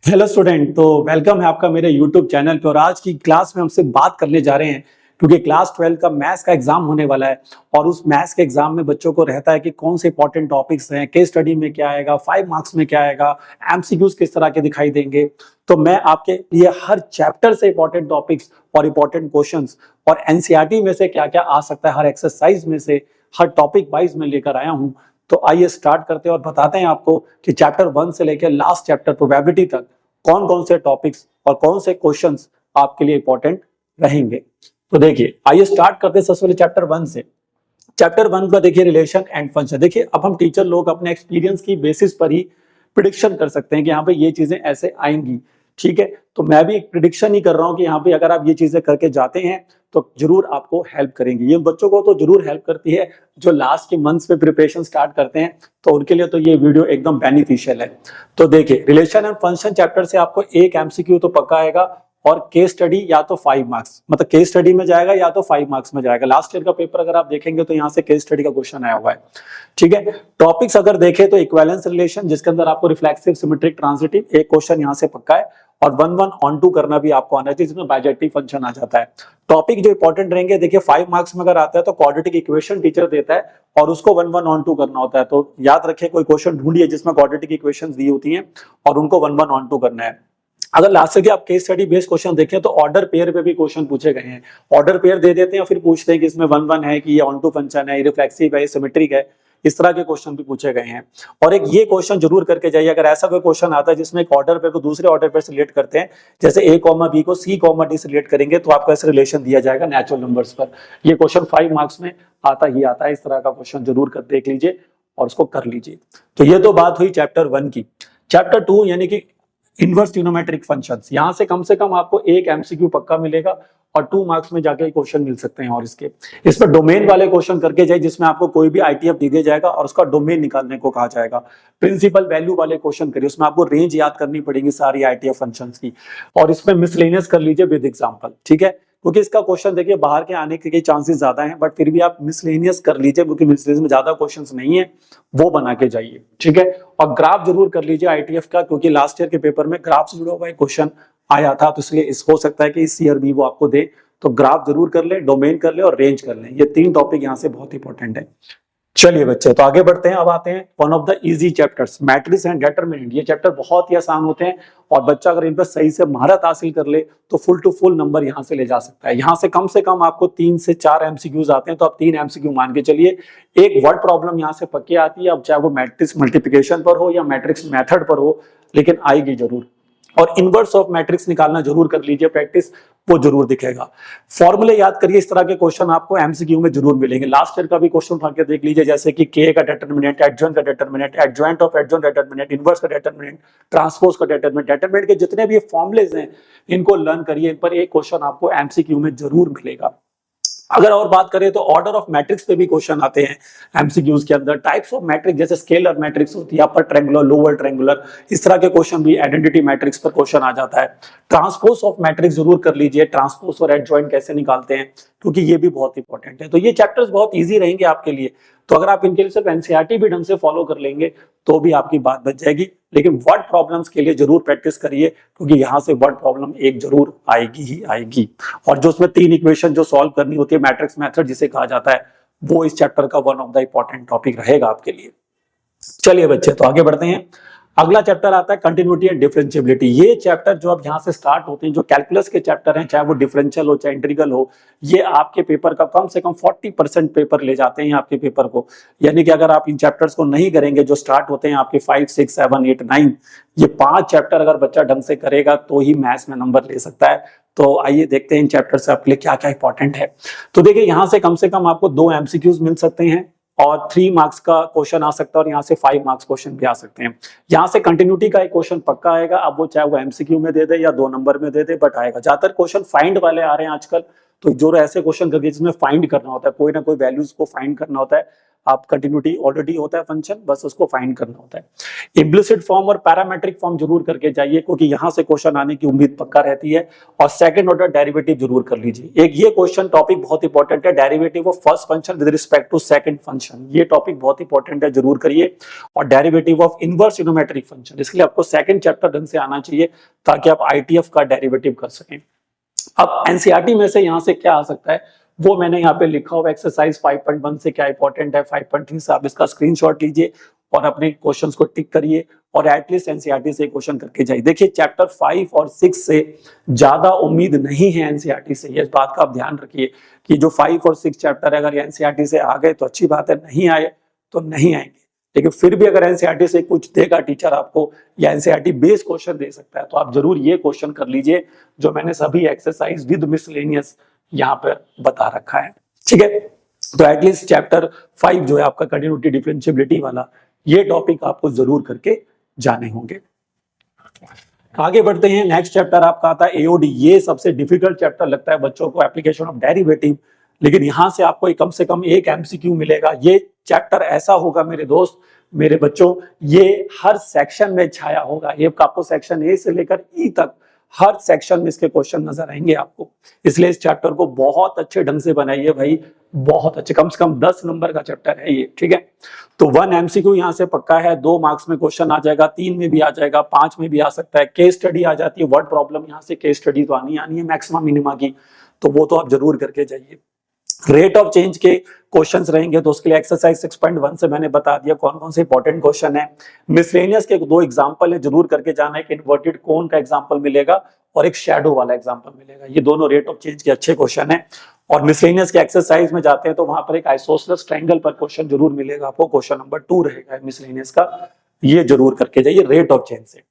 Hello student, तो welcome है आपका मेरे यूट्यूब चैनल पे। और आज की क्लास में हमसे बात करने जा रहे हैं क्योंकि क्लास 12 का मैथ्स का एग्जाम होने वाला है। और उस मैथ्स के एग्जाम में बच्चों को रहता है कि कौन से इंपॉर्टेंट टॉपिक्स हैं, केस स्टडी में क्या आएगा, 5 मार्क्स में क्या आएगा, एमसीक्यूज किस तरह के दिखाई देंगे। तो मैं आपके लिए हर चैप्टर से इंपॉर्टेंट टॉपिक्स और इंपॉर्टेंट क्वेश्चंस और एनसीईआरटी में से क्या क्या आ सकता है, हर एक्सरसाइज में से हर टॉपिक वाइज में लेकर आया हूं। तो आइए स्टार्ट करते हैं और बताते हैं आपको कि चैप्टर 1 से लेकर लास्ट चैप्टर प्रोबेबिलिटी तक कौन कौन से टॉपिक्स और कौन से क्वेश्चंस आपके लिए इंपॉर्टेंट रहेंगे। तो देखिए, आइए स्टार्ट करते हैं सबसे पहले चैप्टर 1 से। चैप्टर 1 का देखिए रिलेशन एंड फंक्शन। देखिए, अब हम टीचर लोग अपने एक्सपीरियंस की बेसिस पर ही प्रिडिक्शन कर सकते हैं कि यहाँ पे ये चीजें ऐसे आएंगी। ठीक है, तो मैं भी एक प्रिडिक्शन ही कर रहा हूँ कि यहाँ पे अगर आप ये चीजें करके जाते हैं तो जरूर आपको हेल्प करेंगी। ये बच्चों को तो जरूर हेल्प करती है जो लास्ट के मंथ्स में प्रिपरेशन स्टार्ट करते हैं, तो उनके लिए तो ये वीडियो एकदम बेनिफिशियल है। तो देखिए, रिलेशन एंड फंक्शन चैप्टर से आपको एक एमसीक्यू तो पक्का आएगा और केस स्टडी या तो 5 मार्क्स, मतलब केस स्टडी में जाएगा या तो 5 मार्क्स में जाएगा। लास्ट ईयर का पेपर अगर आप देखेंगे तो यहाँ से केस स्टडी का क्वेश्चन आया हुआ है। ठीक है, टॉपिक्स अगर देखें तो इक्विवेलेंस रिलेशन, जिसके अंदर आपको रिफ्लेक्सिव, सिमेट्रिक, ट्रांजिटिव एक क्वेश्चन यहाँ से पक्का है। और 1-1 ऑन 2 करना भी आपको आना चाहिए, जिसमें बाइजेक्टिव फंक्शन आ जाता है। टॉपिक जो इंपॉर्टेंट रहेंगे, देखिए 5 मार्क्स में अगर आता है तो क्वाड्रेटिक इक्वेशन टीचर देता है और उसको 1-1 ऑन 2 करना होता है। तो याद रखिए, कोई क्वेश्चन ढूंढिए जिसमें क्वाड्रेटिक इक्वेशंस दी होती हैं और उनको 1-1 ऑन 2 करना है। अगर लास्ट से आप केस स्टडी बेस्ड क्वेश्चन देखें तो ऑर्डर पेयर पे भी क्वेश्चन पूछे गए हैं। ऑर्डर पेयर दे देते हैं, फिर पूछते हैं कि इसमें 1-1 है कि ये ऑन 2 फंक्शन है, रिफ्लेक्सिव है, सिमेट्रिक है। इस तरह के क्वेश्चन भी पूछे गए हैं। और एक ये क्वेश्चन जरूर करके जाइए, अगर ऐसा कोई क्वेश्चन आता है जिसमें एक ऑर्डर पेयर को दूसरे ऑर्डर पेयर से रिलेट करते हैं, जैसे a, b को c, d से रिलेट करेंगे, तो आपको ऐसे रिलेशन दिया जाएगा नेचुरल नंबर्स पर। ये क्वेश्चन 5 मार्क्स में आता ही आता है। इस तरह का क्वेश्चन जरूर कर देख लीजिए और उसको कर लीजिए। तो ये तो बात हुई चैप्टर 1 की। चैप्टर 2 यानी कि इनवर्स ट्रिग्नोमेट्रिक फंक्शंस, यहां से कम आपको एक एमसीक्यू पक्का मिलेगा और 2 मार्क्स में जाके क्वेश्चन मिल सकते हैं। और इस पर डोमेन वाले क्वेश्चन करके जाए, जिसमें आपको कोई भी आईटीएफ दे दिया जाएगा और उसका डोमेन निकालने को कहा जाएगा। प्रिंसिपल वैल्यू वाले क्वेश्चन करिए, उसमें आपको रेंज याद करनी पड़ेगी सारी आईटीएफ फंक्शंस की। और इसमें मिसलेनियस कर लीजिए विद एग्जांपल। ठीक है, क्योंकि इसका क्वेश्चन देखिए बाहर के आने के चांसेस ज्यादा हैं, बट फिर भी आप मिसलेनियस कर लीजिए क्योंकि मिसलेनियस में ज्यादा क्वेश्चंस नहीं है, वो बना के जाइए। ठीक है, और ग्राफ जरूर कर लीजिए आईटीएफ का, क्योंकि लास्ट ईयर के पेपर में ग्राफ से जुड़ा हुआ एक क्वेश्चन आया था, तो इसलिए इस हो सकता है कि इस ईयर भी वो आपको दे। तो ग्राफ जरूर कर ले, डोमेन कर ले और रेंज कर ले। ये 3 टॉपिक यहाँ से बहुत इंपॉर्टेंट है। चलिए बच्चे, तो आगे बढ़ते हैं। अब आते हैं one of the easy chapters, matrix and determinant. ये चैप्टर बहुत ही आसान होते हैं और बच्चा अगर इन पर सही से महारत हासिल कर ले तो फुल टू फुल नंबर यहाँ से ले जा सकता है। यहाँ से कम आपको 3 से 4 एमसीक्यूज आते हैं, तो आप 3 एमसीक्यू मान के चलिए। एक वर्ड प्रॉब्लम यहाँ से पक्की आती है, अब चाहे वो मैट्रिक्स मल्टीप्लिकेशन पर हो या मैट्रिक्स मेथड पर हो, लेकिन आएगी जरूर। और इनवर्स ऑफ मैट्रिक्स निकालना जरूर कर लीजिए प्रैक्टिस, वो जरूर दिखेगा। फॉर्मूले याद करिए, इस तरह के क्वेश्चन आपको एमसीक्यू में जरूर मिलेंगे। लास्ट ईयर का भी क्वेश्चन उठा के देख लीजिए, जैसे कि के का डिटरमिनेंट, एडजॉइंट का determinant, adjoint of adjoint determinant, inverse का डिटरमिनेंट, ट्रांसपोज का डिटरमिनेंट। डिटरमिनेंट के जितने भी फॉर्मूलेज हैं इनको लर्न करिए, इन पर एक क्वेश्चन आपको एमसीक्यू में जरूर मिलेगा। अगर और बात करें तो ऑर्डर ऑफ मैट्रिक्स पे भी क्वेश्चन आते हैं एमसीक्यूज के अंदर। टाइप्स ऑफ मैट्रिक्स, जैसे स्केलर मैट्रिक्स होती है, अपर ट्रायंगुलर, लोअर ट्रायंगुलर, इस तरह के क्वेश्चन भी आइडेंटिटी मैट्रिक्स पर क्वेश्चन आ जाता है। ट्रांसपोज ऑफ मैट्रिक्स जरूर कर लीजिए, ट्रांसपोज और एडजॉइंट कैसे निकालते हैं, क्योंकि ये भी बहुत इंपॉर्टेंट है। तो ये चैप्टर्स बहुत ईजी रहेंगे आपके लिए। तो अगर आप इनके लिए सिर्फ एनसीईआरटी भी ढंग से फॉलो कर लेंगे तो भी आपकी बात बच जाएगी। लेकिन वर्ड प्रॉब्लम्स के लिए जरूर प्रैक्टिस करिए, क्योंकि यहां से वर्ड प्रॉब्लम एक जरूर आएगी ही आएगी। और जो उसमें 3 इक्वेशन जो सॉल्व करनी होती है, मैट्रिक्स मेथड जिसे कहा जाता है, वो इस चैप्टर का one of the important topic रहेगा आपके लिए। चलिए बच्चे, तो आगे बढ़ते हैं। अगला चैप्टर आता है कंटिन्यूटी एंड डिफरेंशियबिलिटी। ये चैप्टर जो अब यहाँ से स्टार्ट होते हैं, जो कैलकुलस के चैप्टर हैं, चाहे वो डिफरेंशियल हो चाहे इंटीग्रल हो, ये आपके पेपर का कम से कम 40% पेपर ले जाते हैं आपके पेपर को। यानी कि अगर आप इन चैप्टर्स को नहीं करेंगे, जो स्टार्ट होते हैं आपके 5, 6, 7, 8, 9, ये 5 चैप्टर अगर बच्चा ढंग से करेगा तो ही मैथ्स में नंबर ले सकता है। तो आइए देखते हैं इन चैप्टर से आपके लिए क्या क्या इंपॉर्टेंट है। तो देखिए, यहाँ से कम आपको 2 एमसीक्यूज मिल सकते हैं और 3 मार्क्स का क्वेश्चन आ सकता है और यहाँ से 5 मार्क्स क्वेश्चन भी आ सकते हैं। यहाँ से कंटिन्यूटी का एक क्वेश्चन पक्का आएगा, अब वो चाहे वो एमसीक्यू में दे दे या 2 नंबर में दे दे, बट आएगा। ज्यादातर क्वेश्चन फाइंड वाले आ रहे हैं आजकल, तो जो ऐसे क्वेश्चन करके जिसमें फाइंड करना होता है, कोई ना कोई वैल्यूज को फाइंड करना होता है, आप कंटिन्यूटी ऑलरेडी होता है फंक्शन, बस उसको फाइंड करना होता है। इम्प्लिसिट फॉर्म और पैरामेट्रिक फॉर्म जरूर करके जाइए, क्योंकि यहां से क्वेश्चन आने की उम्मीद पक्का रहती है। और सेकंड ऑर्डर डेरिवेटिव जरूर कर लीजिए। एक ये क्वेश्चन टॉपिक बहुत इंपॉर्टेंट है, derivative of first function with respect to second function, ये टॉपिक बहुत इंपॉर्टेंट है, जरूर करिए। और derivative of inverse trigonometric function, इसके लिए आपको सेकंड चैप्टर ढंग से आना चाहिए ताकि आप आईटीएफ का डेरिवेटिव कर सकें। अब एनसीईआरटी में से यहां से क्या आ सकता है वो मैंने यहाँ पे लिखा हुआ, एक्सरसाइज 5.1 से क्या इंपॉर्टेंट है, 5.3 से आप इसका स्क्रीनशॉट लीजिए और अपने क्वेश्चंस को टिक करिए और एटलीस्ट एनसीईआरटी से क्वेश्चन करके जाइए। देखिए चैप्टर 5 और 6 से ज्यादा उम्मीद नहीं है एनसीईआरटी से, ये बात का आप ध्यान रखिए कि जो 5 और 6 चैप्टर है अगर एनसीईआरटी से आ गए तो अच्छी बात है, नहीं आए तो नहीं आएंगे। लेकिन फिर भी अगर एनसीईआरटी से कुछ देगा टीचर आपको या एनसीईआरटी बेस्ड क्वेश्चन दे सकता है तो आप जरूर ये क्वेश्चन कर लीजिए जो मैंने सभी एक्सरसाइज विद मिसलेनियस यहाँ पर बता रखा है, ठीक है। तो एटलीस्ट चैप्टर 5 जो है आपका कंटिन्यूटी डिफरेंशिएबिलिटी वाला, ये टॉपिक आपको जरूर करके जाने होंगे। आगे बढ़ते हैं, नेक्स्ट चैप्टर आपका आता है एओडी। ये सबसे डिफिकल्ट चैप्टर लगता है बच्चों को, एप्लीकेशन ऑफ डेरिवेटिव। लेकिन यहां से आपको कम से कम एक एमसीक्यू मिलेगा। ये चैप्टर ऐसा होगा मेरे दोस्त, मेरे बच्चों, ये हर सेक्शन में छाया होगा। ये आपको सेक्शन ए से लेकर ई तक हर सेक्शन में इसके क्वेश्चन नजर आएंगे आपको। इसलिए इस चैप्टर को बहुत अच्छे ढंग से बनाइए भाई, बहुत अच्छे, कम से कम 10 नंबर का चैप्टर है ये, ठीक है। तो 1 एमसीक्यू यहाँ से पक्का है, 2 मार्क्स में क्वेश्चन आ जाएगा, 3 में भी आ जाएगा, 5 में भी आ सकता है। केस स्टडी आ जाती है, वर्ड प्रॉब्लम यहाँ से केस स्टडी तो आनी है मैक्सिमम मिनिमा की, तो वो तो आप जरूर करके जाइए। रेट ऑफ चेंज के क्वेश्चंस रहेंगे तो उसके लिए एक्सरसाइज 6.1 से मैंने बता दिया कौन कौन से इंपॉर्टेंट क्वेश्चन है। मिसलेनियस के 2 एग्जांपल है, जरूर करके जाना है। एक इन्वर्टेड कोन का एग्जांपल मिलेगा और एक शैडो वाला एग्जांपल मिलेगा। ये दोनों रेट ऑफ चेंज के अच्छे क्वेश्चन है। और मिसलेनियस के एक्सरसाइज में जाते हैं तो वहां पर एक आइसोसेलेस ट्रायंगल पर क्वेश्चन जरूर मिलेगा आपको, क्वेश्चन नंबर 2 रहेगा मिसलेनियस का, ये जरूर करके जाइए रेट ऑफ चेंज से।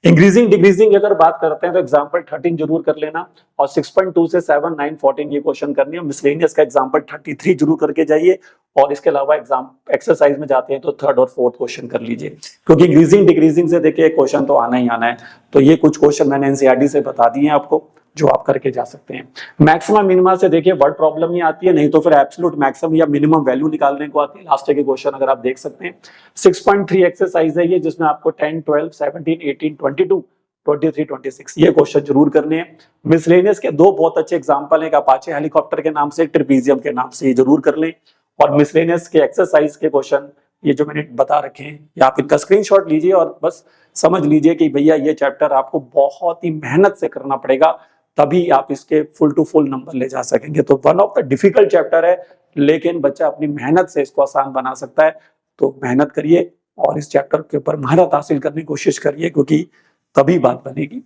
इंक्रीजिंग डिक्रीजिंग अगर बात करते हैं तो एग्जांपल 13 जरूर कर लेना और 6.2 से 7, 9, 14 ये क्वेश्चन करनी है। मिसलेनियस का एग्जांपल 33 जरूर करके जाइए और इसके अलावा एग्जाम एक्सरसाइज में जाते हैं तो 3rd और 4th क्वेश्चन कर लीजिए, क्योंकि इंक्रीजिंग डिक्रीजिंग से देखिए क्वेश्चन तो आना ही आना है। तो ये कुछ क्वेश्चन मैंने एनसीईआरटी से बता दिए हैं आपको जो आप करके जा सकते हैं। मैक्सिमम मिनिमा से देखिए वर्ड प्रॉब्लम ही आती है, नहीं तो फिर एब्सोल्यूट मैक्सिमम या मिनिमम वैल्यू निकालने को आती है। लास्ट के क्वेश्चन अगर आप देख सकते हैं 6.3 एक्सरसाइज है ये, जिसमें आपको 10, 12, 17, 18, 22, 23, 26 ये क्वेश्चन जरूर करने हैं। मिसलेनियस के 2 बहुत अच्छे एग्जांपल हैं, अपाचे हेलीकॉप्टर के नाम से, ट्रिपीजियम के नाम से, ये जरूर कर लें। और मिसलेनियस के एक्सरसाइज के क्वेश्चन ये जो मैंने बता रखे हैं, या आप इनका स्क्रीनशॉट लीजिए और बस समझ लीजिए कि भैया ये चैप्टर आपको बहुत ही मेहनत से करना पड़ेगा, तभी आप इसके फुल टू फुल नंबर ले जा सकेंगे। तो one of the difficult chapter है, लेकिन बच्चा अपनी मेहनत से इसको आसान बना सकता है। तो मेहनत करिए और इस चैप्टर के ऊपर महारत हासिल करने की कोशिश करिए, क्योंकि तभी बात बनेगी।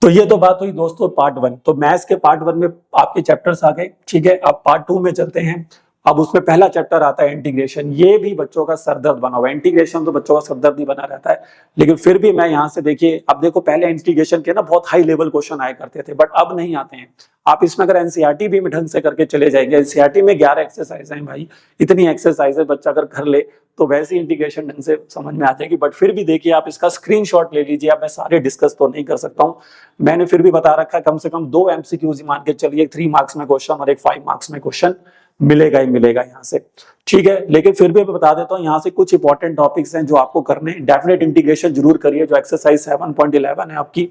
तो ये तो बात हुई दोस्तों पार्ट 1। तो मैथ्स के पार्ट 1 में आपके चैप्टर्स आ गए, ठीक है। अब पार्ट 2 में चलते हैं। अब उसमें पहला चैप्टर आता है इंटीग्रेशन। ये भी बच्चों का सरदर्द बना हुआ है, इंटीग्रेशन तो बच्चों का सरदर्द ही बना रहता है। लेकिन फिर भी मैं यहाँ से देखिए, अब देखो पहले इंटीग्रेशन के ना बहुत हाई लेवल क्वेश्चन आया करते थे, बट अब नहीं आते हैं। आप इसमें अगर एनसीईआरटी भी ढंग से करके चले जाएंगे, एनसीईआरटी में 11 एक्सरसाइज हैं भाई, इतनी एक्सरसाइज है, बच्चा अगर कर ले तो वैसे इंटीग्रेशन ढंग से समझ में आ जाएगी। बट फिर भी देखिए आप इसका स्क्रीनशॉट ले लीजिए। अब मैं सारे डिस्कस तो नहीं कर सकता हूँ, मैंने फिर भी बता रखा है कम से कम 2 एमसीक्यूज मान के चलिए, 3 मार्क्स में क्वेश्चन और एक 5 मार्क्स में क्वेश्चन मिलेगा ही मिलेगा यहाँ से, ठीक है। लेकिन फिर भी मैं बता देता हूँ यहाँ से कुछ इंपॉर्टेंट टॉपिक्स हैं जो आपको करने हैं। डेफिनेट इंटीग्रेशन जरूर करिए, जो एक्सरसाइज 7.11 है आपकी,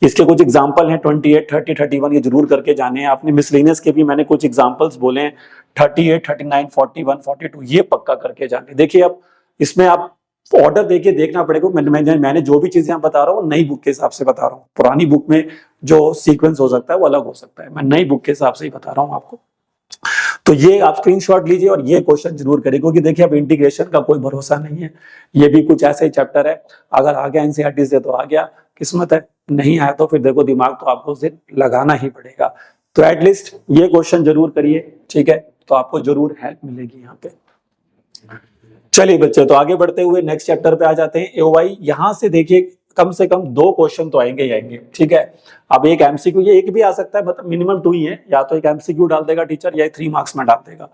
इसके कुछ एग्जांपल हैं 28, 30, 31, ये जरूर करके जाने हैं आपने। मिसलेनियस के भी मैंने कुछ एग्जांपल्स बोले हैं 38, 39, 41, 42, ये पक्का करके जाने। देखिए अब इसमें आप ऑर्डर देखिए, देखना पड़ेगा। मैंने जो भी चीजें बता रहा हूँ नई बुक के हिसाब से बता रहा हूँ, पुरानी बुक में जो सीक्वेंस हो सकता है वो अलग हो सकता है, मैं नई बुक के हिसाब से ही बता रहा हूँ आपको। तो ये आप स्क्रीनशॉट लीजिए और ये क्वेश्चन जरूर करिए, क्योंकि देखिए अब इंटीग्रेशन का कोई भरोसा नहीं है। ये भी कुछ ऐसे ही चैप्टर है, अगर आ गया एनसीईआरटी से तो आ गया, किस्मत है, नहीं आया तो फिर देखो दिमाग तो आपको उसे लगाना ही पड़ेगा। तो एटलीस्ट ये क्वेश्चन जरूर करिए, ठीक है, तो आपको जरूर हेल्प मिलेगी यहाँ पे। चलिए बच्चे, तो आगे बढ़ते हुए नेक्स्ट चैप्टर पे आ जाते हैं, एओवाई। यहां से देखिए कम से कम 2 क्वेश्चन तो आएंगे ही आएंगे, ठीक है। अब एक एमसीक्यू, ये एक भी आ सकता है, मतलब मिनिमम 2 ही है, या तो एक एमसीक्यू डाल देगा टीचर या 3 मार्क्स में डाल देगा।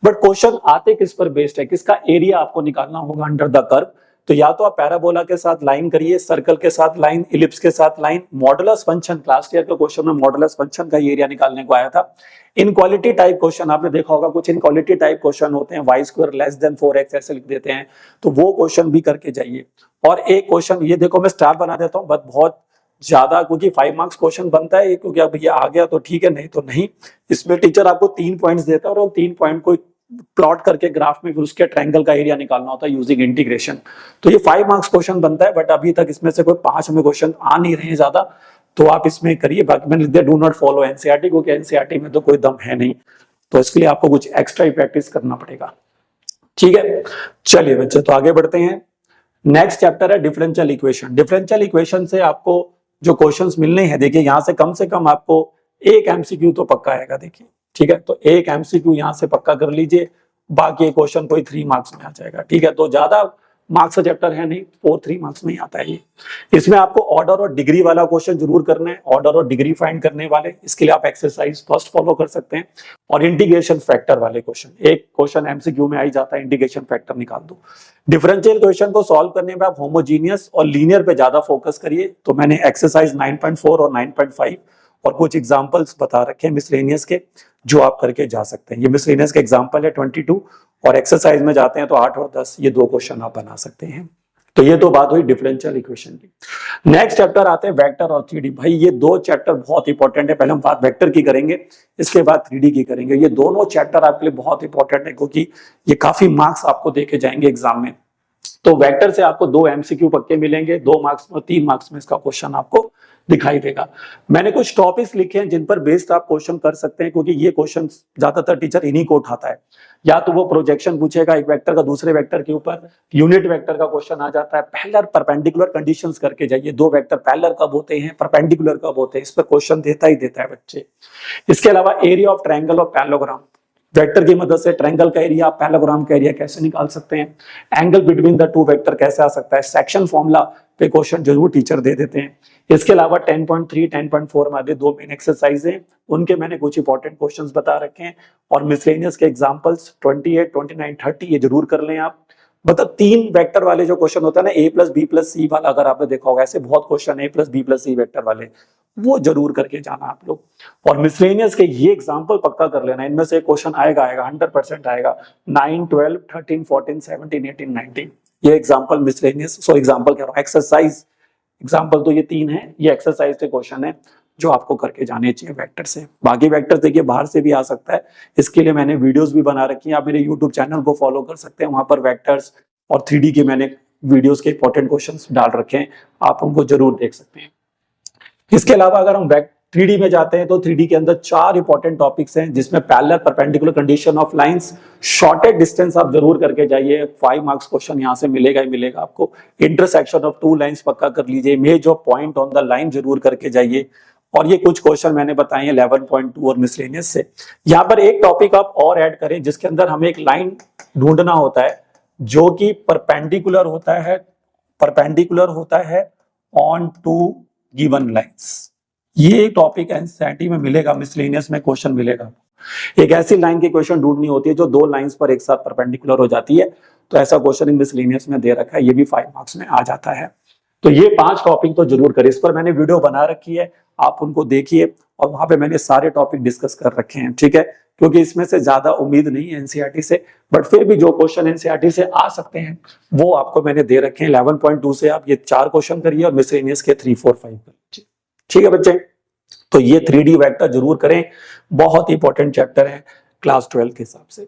बट क्वेश्चन आते किस पर बेस्ड है, किसका एरिया आपको निकालना होगा अंडर द कर्व। तो या तो आप पैराबोला के साथ लाइन करिए, सर्कल के साथ लाइन, इलिप्स के साथ line, modulus function, last year के क्वेश्चन में मॉडुलस फंक्शन का एरिया निकालने को आया था। इनक्वालिटी टाइप क्वेश्चन आपने देखा होगा, कुछ इनक्वालिटी टाइप क्वेश्चन होते हैं, y square less than 4x ऐसे लिख देते हैं, तो वो क्वेश्चन भी करके जाइए। और एक क्वेश्चन ये देखो मैं स्टार बना देता हूँ, बट बहुत ज्यादा, क्योंकि 5 मार्क्स क्वेश्चन बनता है, क्योंकि अब ये आ गया तो ठीक है, नहीं तो नहीं। इसमें टीचर आपको 3 पॉइंट्स देता है और 3 पॉइंट को प्लॉट करके ग्राफ में फिर उसके ट्रायंगल का एरिया निकालना होता है यूजिंग इंटीग्रेशन। तो ये 5 मार्क्स क्वेश्चन बनता है, बट अभी तक इसमें से कोई 5 में क्वेश्चन आ नहीं रहे हैं ज्यादा, तो आप इसमें करिए। बाकी मैंने लिख दिया डू नॉट फॉलो एनसीईआरटी, क्योंकि एनसीईआरटी में तो कोई दम है नहीं, तो इसके लिए आपको कुछ एक्स्ट्रा ही प्रैक्टिस करना पड़ेगा। ठीक है, चलिए बच्चे तो आगे बढ़ते हैं। नेक्स्ट चैप्टर है डिफरेंशियल इक्वेशन। डिफरेंशियल इक्वेशन से आपको जो क्वेश्चंस मिलने हैं, देखिए यहाँ से कम आपको एक एमसीक्यू तो पक्का आएगा, देखिए ठीक है, तो एक एमसीक्यू यहाँ से पक्का कर लीजिए, बाकी क्वेश्चन कोई 3 मार्क्स में आ जाएगा। ठीक है, तो ज्यादा मार्क्स का चैप्टर है नहीं, 4-3 मार्क्स में ही आता है ये। इसमें आपको ऑर्डर और डिग्री वाला क्वेश्चन जरूर करना है, ऑर्डर और डिग्री फाइंड करने वाले, इसके लिए आप एक्सरसाइज फर्स्ट फॉलो कर सकते हैं। और इंटीग्रेशन फैक्टर वाले क्वेश्चन, एक क्वेश्चन एमसीक्यू में आ ही जाता है, इंटीग्रेशन फैक्टर निकाल दो। डिफरेंशियल क्वेश्चन को सॉल्व करने में आप होमोजीनियस और लीनियर पे ज्यादा फोकस करिए, तो मैंने एक्सरसाइज 9.4 और 9.5 और कुछ एग्जांपल्स बता रखे हैं मिसलेनियस के, जो आप करके जा सकते हैं। ये मिसलेनियस का एग्जांपल है 22, और एक्सरसाइज में जाते हैं तो 8 और 10, ये 2 क्वेश्चन आप बना सकते हैं। तो ये तो बात हुई डिफरेंशियल इक्वेशन की। नेक्स्ट चैप्टर आते हैं वेक्टर और 3D। भाई ये 2 चैप्टर बहुत इंपॉर्टेंट है, पहले हम बात वेक्टर की करेंगे, इसके बाद 3D की करेंगे। ये दोनों चैप्टर आपके लिए बहुत इंपॉर्टेंट है, क्योंकि ये काफी मार्क्स आपको देके जाएंगे एग्जाम में। तो वेक्टर से आपको 2 एमसीक्यू पक्के मिलेंगे, 2 मार्क्स में, 3 मार्क्स में इसका क्वेश्चन आपको दिखाई देगा। मैंने कुछ टॉपिक्स लिखे हैं जिन पर बेस्ड आप क्वेश्चन कर सकते हैं, क्योंकि ये क्वेश्चन ज्यादातर टीचर इन्हीं को उठाता है। या तो वो प्रोजेक्शन पूछेगा एक वेक्टर का दूसरे वेक्टर के ऊपर, यूनिट वेक्टर का क्वेश्चन आ जाता है, पैरेलल परपेंडिकुलर कंडीशंस करके जाइए, 2 वेक्टर पैरेलल कब होते हैं, परपेंडिकुलर कब होते हैं, इस पर क्वेश्चन देता ही देता है बच्चे। इसके अलावा एरिया ऑफ ट्रायंगल और पैरेललोग्राम, वेक्टर की मदद से ट्रायंगल का एरिया, पैरेललोग्राम का एरिया कैसे निकाल सकते हैं, एंगल बिटवीन द 2 वेक्टर कैसे आ सकता है, सेक्शन फॉर्मूला पे क्वेश्चन जरूर टीचर दे देते हैं। इसके अलावा 10.3, 10.4 में 2 मेन एक्सरसाइज हैं, उनके मैंने कुछ इंपॉर्टेंट क्वेश्चंस बता रखे हैं, और मिसलेनियस के एग्जांपल्स 28, 29, 30 ये जरूर कर लें आप। मतलब 3 वेक्टर वाले जो क्वेश्चन होता है ना, a + b + c वाला, अगर आपने देखा होगा, ऐसे बहुत question a + b + c vector वाले, वो जरूर करके जाना आप लोग। और मिसलेनियस के ये एग्जांपल पक्का कर लेना, इनमें से क्वेश्चन आएगा 100% आएगा। 9, 12, 13, 14, 17, 18, 19 ये एग्जांपल मिसलेनियस, सो एग्जांपल कह रहा हूं, एक्सरसाइज एग्जांपल तो ये 3 है, ये एक्सरसाइज के क्वेश्चन है जो आपको करके जाने चाहिए वेक्टर से। बाकी वेक्टर देखिए बाहर से भी आ सकता है, इसके लिए मैंने वीडियोस भी बना रखी हैं, आप मेरे यूट्यूब चैनल को फॉलो कर सकते हैं, वहां पर वेक्टर्स और 3D के मैंने वीडियोस के इंपॉर्टेंट क्वेश्चंस डाल रखे हैं, आप उनको जरूर देख सकते हैं। इसके अलावा अगर हम 3D में जाते हैं, तो 3D के अंदर 4 इंपॉर्टेंट टॉपिक्स हैं, जिसमें parallel perpendicular condition of lines, shorted distance आप जरूर करके जाइए, 5 मार्क्स क्वेश्चन यहाँ से मिलेगा ही मिलेगा आपको। इंटरसेक्शन ऑफ 2 लाइंस पक्का कर लीजिए, image of point on the line जरूर करके जाइए। और ये कुछ क्वेश्चन मैंने बताए हैं 11.2 और मिसलेनियस से। यहाँ पर एक टॉपिक आप और ऐड करें, जिसके अंदर हमें एक लाइन ढूंढना होता है जो कि परपेंडिकुलर होता है ऑन 2 गिवन लाइंस। ये टॉपिक एनसीईआरटी में मिलेगा, मिसलेनियस में क्वेश्चन मिलेगा। एक ऐसी लाइन की क्वेश्चन ढूंढनी होती है जो 2 लाइंस पर एक साथ परपेंडिकुलर हो जाती है, तो ऐसा क्वेश्चन इन मिसलेनियस में दे रखा है, ये भी 5 मार्क्स में आ जाता है। तो ये 5 टॉपिक तो जरूर करें, इस पर मैंने वीडियो बना रखी है, आप उनको देखिए, और वहां पे मैंने सारे टॉपिक डिस्कस कर रखे हैं। ठीक है, क्योंकि इसमें से ज्यादा उम्मीद नहीं है एनसीईआरटी से, बट फिर भी जो क्वेश्चन एनसीईआरटी से आ सकते हैं वो आपको मैंने दे रखे हैं। 11.2 से आप ये 4 क्वेश्चन करिए और मिसलेनियस के 3, 4, 5 करिए। ठीक है बच्चे, तो ये 3D वेक्टर जरूर करें, बहुत इंपॉर्टेंट चैप्टर है क्लास 12 के हिसाब से।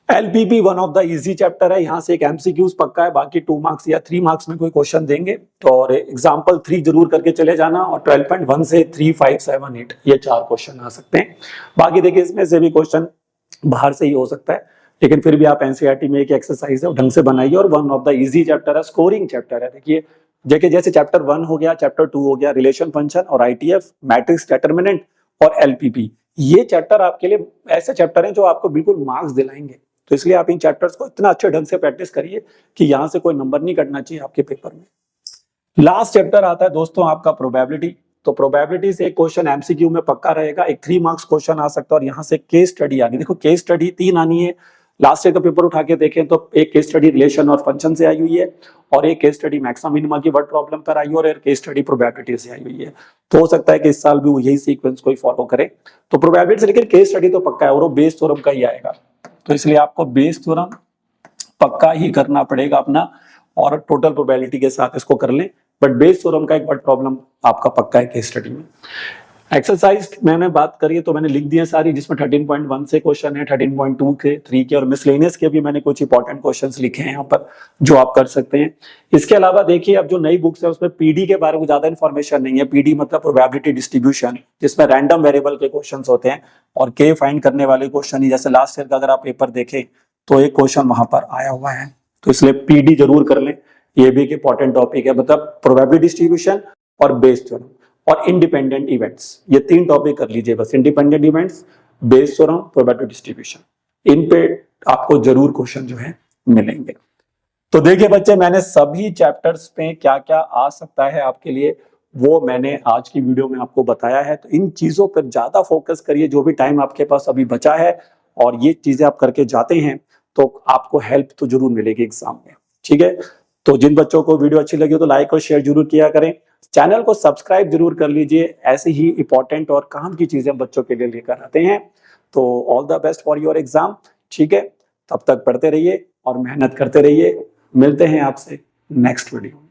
LPP one of the easy chapter है, यहाँ से एक एमसीक्यूज पक्का है, बाकी 2 मार्क्स या 3 मार्क्स में कोई क्वेश्चन देंगे, तो और एग्जाम्पल 3 जरूर करके चले जाना, और 12.1 से 3, 5, 7, 8 ये 4 क्वेश्चन आ सकते हैं। बाकी देखिए इसमें से भी क्वेश्चन बाहर से ही हो सकता है, लेकिन फिर भी आप एनसीईआरटी में एक एक्सरसाइज है ढंग से बनाइए, और one of the easy chapter है, स्कोरिंग चैप्टर है। देखिए जैसे चैप्टर 1 हो गया, चैप्टर 2 हो गया रिलेशन फंक्शन और ITF, मैट्रिक्स डिटरमिनेंट और LPP, ये चैप्टर आपके लिए ऐसे चैप्टर हैं जो आपको बिल्कुल मार्क्स दिलाएंगे। तो इसलिए आप इन चैप्टर्स को इतना अच्छे ढंग से प्रैक्टिस करिए कि यहां से कोई नंबर नहीं कटना चाहिए आपके पेपर में। लास्ट चैप्टर आता है दोस्तों आपका प्रोबेबिलिटी। तो प्रोबेबिलिटी से एक क्वेश्चन एमसीक्यू में पक्का रहेगा, एक 3 मार्क्स क्वेश्चन आ सकता है, और यहाँ से केस स्टडी आनी, देखो केस स्टडी 3 आनी है, लास्ट ईयर का पेपर उठा के देखें तो एक केस स्टडी रिलेशन और फंक्शन से आई हुई है, और एक केस स्टडी मैक्सिमम मिनिमा की वर्ड प्रॉब्लम पर आई है, और एक केस स्टडी प्रोबेबिलिटी से आई हुई है। तो हो सकता है कि इस साल भी वो यही सीक्वेंस कोई फॉलो करे। तो प्रोबेबिलिटी से लेकर केस स्टडी तो पक्का है, और वो बेस थ्योरम का ही आएगा। तो इसलिए आपको बेस थ्योरम पक्का ही करना पड़ेगा अपना, और टोटल प्रोबेबिलिटी के साथ इसको कर लें। बट बेस थ्योरम का एक वर्ड प्रॉब्लम आपका पक्का है केस स्टडी में। एक्सरसाइज मैंने बात करी है तो मैंने लिख दी है सारी, जिसमें 13.1 से क्वेश्चन है, 13.2 के, 3 के और मिसलेनियस के भी मैंने कुछ इंपॉर्टेंट क्वेश्चंस लिखे हैं यहाँ पर जो आप कर सकते हैं। इसके अलावा देखिए, अब जो नई बुक्स है उसमें पीडी के बारे में ज्यादा इन्फॉर्मेशन नहीं है। पीडी मतलब प्रोबेबिलिटी डिस्ट्रीब्यूशन, जिसमें रैंडम वेरिएबल के क्वेश्चन होते हैं और के फाइंड करने वाले क्वेश्चन ही, जैसे लास्ट ईयर का अगर आप पेपर देखें तो एक क्वेश्चन वहां पर आया हुआ है। तो इसलिए पीडी जरूर कर लें, ये भी एक इंपॉर्टेंट टॉपिक है। मतलब प्रोबेबिलिटी डिस्ट्रीब्यूशन और बेस थ्योरम और इंडिपेंडेंट इवेंट्स, ये 3 टॉपिक कर लीजिए बस। Independent events, Bayes theorem, probability distribution, इन पे आपको जरूर क्वेश्चन जो है मिलेंगे। तो देखिए बच्चे, मैंने सभी चैप्टर्स पे क्या क्या आ सकता है आपके लिए वो मैंने आज की वीडियो में आपको बताया है। तो इन चीजों पर ज्यादा फोकस करिए जो भी टाइम आपके पास अभी बचा है, और ये चीजें आप करके जाते हैं तो आपको हेल्प तो जरूर मिलेगी एग्जाम में। ठीक है, तो जिन बच्चों को वीडियो अच्छी लगी हो तो लाइक और शेयर जरूर किया करें, चैनल को सब्सक्राइब जरूर कर लीजिए। ऐसे ही इंपॉर्टेंट और काम की चीजें बच्चों के लिए लेकर आते हैं। तो all the best for your exam. ठीक है, तब तक पढ़ते रहिए और मेहनत करते रहिए। मिलते हैं आपसे नेक्स्ट वीडियो।